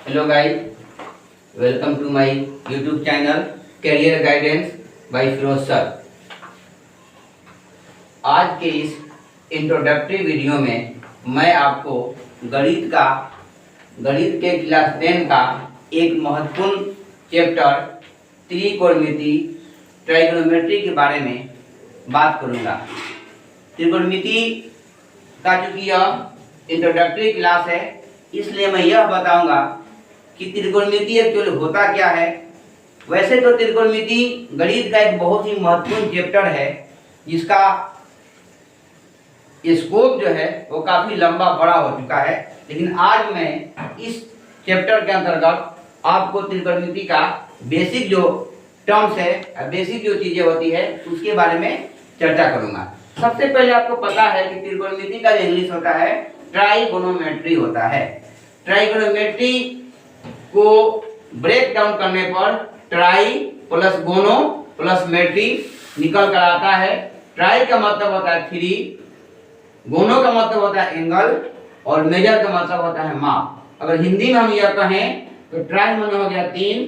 Hello guys, welcome to my YouTube channel career guidance by Firoz sir. आज के इस introductory video में मैं आपको गणित के क्लास 10 का एक महत्वपूर्ण चैप्टर त्रिकोणमिति ट्राइगोनोमेट्री के बारे में बात करूंगा। त्रिकोणमिति का चूंकि यह इंट्रोडक्टरी क्लास है, इसलिए मैं यह बताऊंगा कि त्रिकोणमिति एक्चुअली होता क्या है। वैसे तो त्रिकोणमिति गणित का एक बहुत ही महत्वपूर्ण चैप्टर है, जिसका स्कोप जो है वो काफी लंबा बड़ा हो चुका है, लेकिन आज मैं इस चैप्टर के अंतर्गत आपको त्रिकोणमिति का बेसिक जो टर्म्स है, बेसिक जो चीजें होती है, उसके बारे में चर्चा करूंगा। सबसे पहले आपको पता है कि त्रिकोणमिति का जो इंग्लिश होता है ट्राइगोनोमेट्री होता है। ट्राइगोनोमेट्री को ब्रेक डाउन करने पर ट्राई प्लस गोनो प्लस मेट्री निकल कर आता है। ट्राई का मतलब होता है 3, गोनो का मतलब होता है एंगल और मेजर का मतलब होता है माप। अगर हिंदी में हम यह कहें तो ट्राई माने हो गया 3,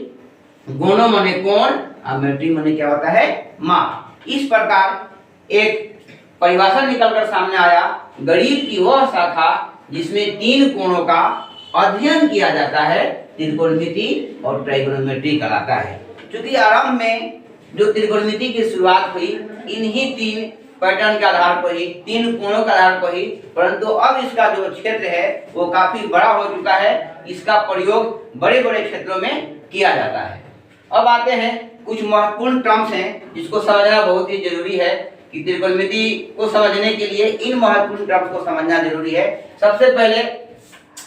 गोनो माने कोण और मेट्री माने क्या होता है, माप। इस प्रकार एक परिभाषा निकलकर सामने आया, गणित की वह शाखा जिसमें 3 कोणों का अध्ययन किया जाता है त्रिकोणमिति और ट्राइगोनोमेट्री कहलाता है। क्योंकि आरंभ में जो त्रिकोणमिति की शुरुआत हुई इन्हीं 3 पैटर्न के आधार पर ही, 3 कोणों के आधार पर ही, परंतु अब इसका जो क्षेत्र है वो काफी बड़ा हो चुका है। इसका प्रयोग बड़े बड़े क्षेत्रों में किया जाता है। अब आते हैं कुछ महत्वपूर्ण टर्म्स हैं जिसको समझना बहुत ही जरूरी है कि त्रिकोणमिति को समझने के लिए इन महत्वपूर्ण टर्म्स को समझना जरूरी है। सबसे पहले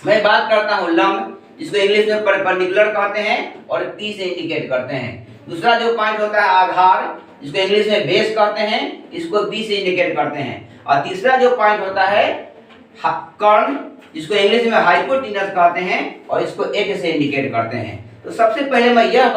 मैं बात करता हूँ लंब, जिसको इंग्लिश में परपेंडिकुलर कहते हैं और P से इंडिकेट करते हैं। दूसरा जो पॉइंट होता है आधार, जिसको इंग्लिश में बेस कहते हैं, इसको B से इंडिकेट करते हैं। और तीसरा जो पॉइंट होता है कर्ण, जिसको इंग्लिश में हाइपोटेनस कहते हैं और इसको H से इंडिकेट करते हैं। तो सबसे पहले मैं यह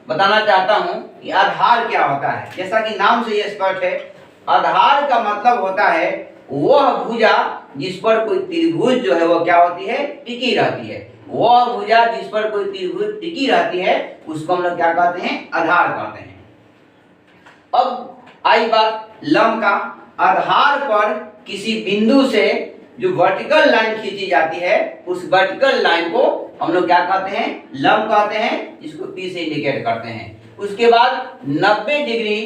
बताना चाहता हूँ कि आधार क्या होता है। जैसा कि नाम से यह स्पष्ट है, आधार का मतलब होता है वह भुजा जिस पर कोई त्रिभुज जो है वो क्या होती है, टिकी रहती है। वह भुजा जिस पर कोई त्रिभुज टिकी रहती है उसको हम लोग क्या कहते हैं, आधार कहते हैं। अब आई बात लंब का। आधार पर किसी बिंदु से जो वर्टिकल लाइन खींची जाती है उस वर्टिकल लाइन को हम लोग क्या कहते हैं, लंब कहते हैं, जिसको P से इंडिकेट करते हैं। उसके बाद 90 डिग्री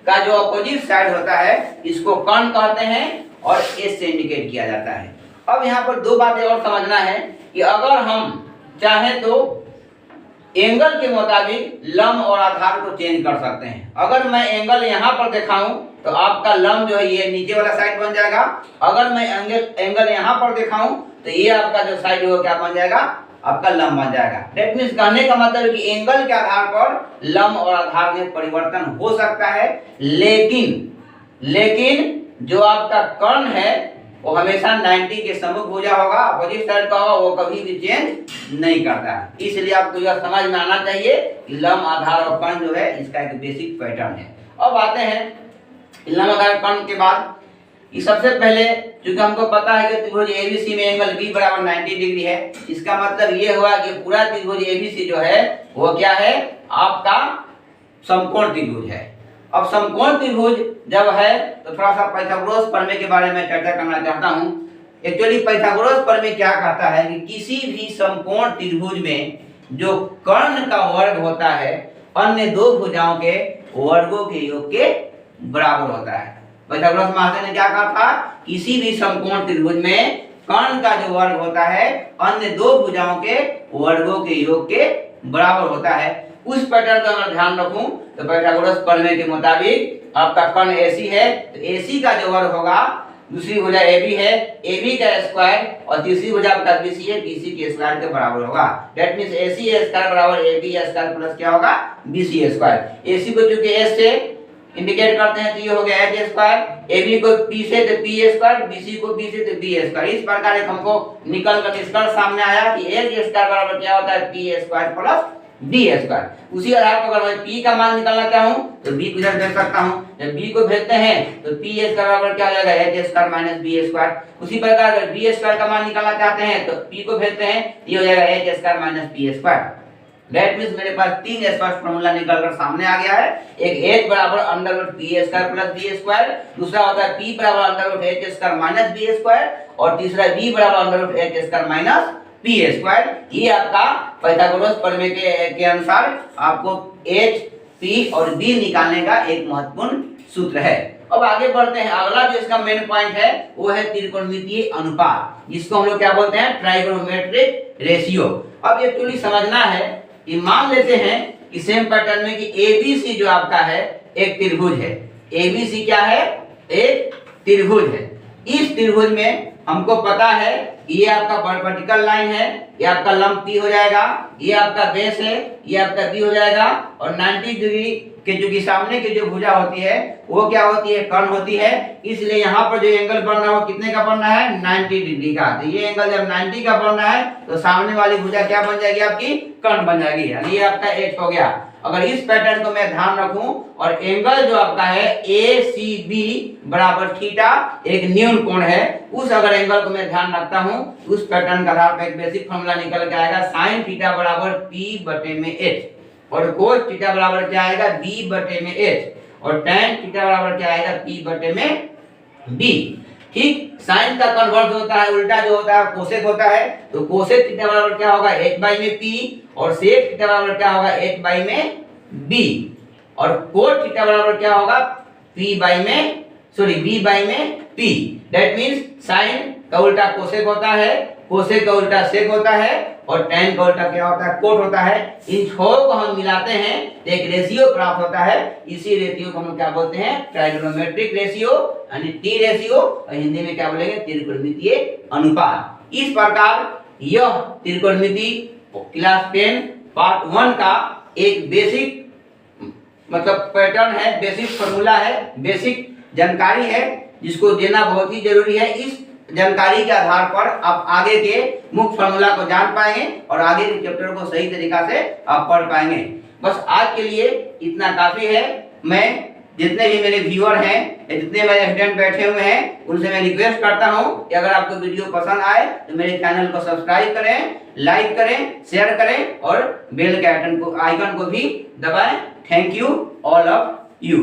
का जो अपोजिट साइड होता है इसको कर्ण कहते हैं और S से इंडिकेट किया जाता है। अब यहाँ पर 2 बातें और समझना है कि अगर हम चाहें तो एंगल के मुताबिक लंब और आधार को चेंज कर सकते हैं। अगर मैं एंगल यहाँ पर दिखाऊं तो आपका लंब जो है ये नीचे वाला साइड बन जाएगा। अगर मैं एंगल यहाँ पर दिखाऊं तो ये आपका जो साइड है वो क्या बन जाएगा, आपका लंब बन जाएगा। दैट मीन्स कहने का मतलब कि एंगल के आधार पर लंब और आधार में परिवर्तन हो सकता है, लेकिन जो आपका कर्ण है वो हमेशा 90 के सम्मुख भुजा होगा, अपोजिट साइड का होगा, वो कभी भी चेंज नहीं करता है। इसलिए आपको यह समझ में आना चाहिए कि लंब आधार और कर्ण जो है इसका एक बेसिक पैटर्न है। अब आते हैं लंब आधार कर्ण के बाद कि सबसे पहले क्योंकि हमको पता है कि त्रिभुज ABC में एंगल B बराबर 90 डिग्री है, इसका मतलब ये हुआ कि पूरा त्रिभुज ABC जो है वो क्या है, आपका समकोण त्रिभुज है। अब समकोण त्रिभुज जब है तो थोड़ा सा पाइथागोरस प्रमेय के बारे में चर्चा करना चाहता हूं। एक्चुअली पाइथागोरस प्रमेय क्या कहता है कि किसी भी समकोण त्रिभुज में जो कर्ण का वर्ग होता है अन्य 2 भुजाओं के वर्गों के योग के बराबर होता है। पाइथागोरस महाशय ने क्या कहा था, किसी भी समकोण त्रिभुज में कर्ण का जो वर्ग होता है अन्य 2 भुजाओं के वर्गों के योग के बराबर होता है। उस पैटर्न का अगर ध्यान रखूं तो पाइथागोरस प्रमेय के मुताबिक आपका कर्ण AC है तो AC का जो वर्ग होगा, दूसरी भुजा AB है, AB का स्क्वायर और तीसरी भुजा आपका BC है, BC के स्क्वायर के बराबर होगा। दैट मींस AC स्क्वायर बराबर AB स्क्वायर प्लस क्या होगा, BC स्क्वायर। AC को चूंकि S से इंडिकेट करते हैं तो ये हो गया H स्क्वायर, AB को P से तो P स्क्वायर, BC को B से तो B स्क्वायर। इस प्रकार एक हमको निकल कर निष्कर्ष सामने आया कि H स्क्वायर बराबर क्या होता है, P square plus B square. उसी आधार पर अगर मैं पी का मान निकालना चाहूं तो बी को इधर भेज सकता हूं। जब बी को भेजते हैं तो पी स्क्वायर बराबर क्या हो जाएगा, H square minus B square. उसी प्रकार अगर बी स्क्वायर का मान निकालना चाहते हैं तो पी को भेजते हैं, ये हो जाएगा H square minus B square. That means मेरे पास तीन स्पष्ट फार्मूला निकलकर सामने आ गया है। एक h बराबर under root P square plus B square, दूसरा होता है p बराबर under root h square minus B square, और तीसरा b बराबर under root h square minus P square. ये आपका पाइथागोरस प्रमेय के अनुसार आपको h, p और b निकालने का एक महत्वपूर्ण सूत्र है। अब आगे बढ़ते हैं। अगला जो इसका मेन पॉइंट है वो है त्रिकोणमितीय अनुपात, जिसको हम लोग क्या बोलते हैं, ट्राइगोनोमेट्रिक रेशियो। अब एक्चुअली समझना है कि मान लेते हैं कि सेम पैटर्न में कि एबीसी जो आपका है एक त्रिभुज है। एबीसी क्या है, एक त्रिभुज है। इस त्रिभुज में हमको पता है ये आपका वर्टिकल लाइन है, ये आपका लंब P हो जाएगा, ये आपका बेस है, ये आपका B हो जाएगा, और 90 डिग्री के जो कि सामने की जो भुजा होती है वो क्या होती है, कर्ण होती है। इसलिए यहाँ पर जो एंगल बन रहा है वो कितने का बन रहा है, 90 डिग्री का। तो ये एंगल जब 90 का बन रहा है तो सामने वाली भुजा क्या बन जाएगी, आपकी कर्ण बन जाएगी, यानी ये आपका H हो गया। अगर इस पैटर्न को मैं ध्यान रखूं और एंगल जो आपका है ACB बराबर थीटा एक न्यून कोण है, उस अगर एंगल को मैं ध्यान रखता हूं उस पैटर्न का आधार पर एक बेसिक फॉर्मूला निकल के आएगा, sin थीटा बराबर P बटे में H, और cos थीटा बराबर क्या आएगा, B बटे में H, और tan थीटा बराबर क्या आएगा, P बटे में B। ठीक, साइन का कन्वर्स होता है, उल्टा जो होता है कोसेक होता है, तो कोसेक थीटा बराबर क्या होगा, h बाई में p, और सेक थीटा बराबर क्या होगा, h बाई में b, और कोट थीटा बराबर क्या होगा, b बाई में p। दैट मींस साइन का उल्टा कोसेक होता है, कोसेक का उल्टा सेक होता है, और tan का उल्टा क्या होता है, कोट होता है। इन छोरों को हम मिलाते हैं तो एक रेशियो प्राप्त होता है। इसी रेशियो को हम क्या बोलते हैं, ट्राइगोनोमेट्रिक रेशियो यानी टी रेशियो, और हिंदी में क्या बोलेंगे, त्रिकोणमितीय अनुपात। इस प्रकार यह त्रिकोणमिति क्लास 10 पार्ट 1 का एक बेसिक मतलब पैटर्न है, बेसिक फॉर्मूला है, बेसिक जानकारी है, जिसको देना बहुत ही जरूरी है। इस जानकारी के आधार पर आप आगे के मुख्य फॉर्मूला को जान पाएंगे और आगे के चैप्टर को सही तरीका से आप पढ़ पाएंगे। बस आज के लिए इतना काफी है। मैं जितने भी मेरे व्यूअर हैं, जितने मेरे स्टूडेंट बैठे हुए हैं, उनसे मैं रिक्वेस्ट करता हूं कि अगर आपको वीडियो पसंद आए तो मेरे चैनल को सब्सक्राइब करें, लाइक करें, शेयर करें, और बेल के आइकन को भी दबाएं। Thank you all of you.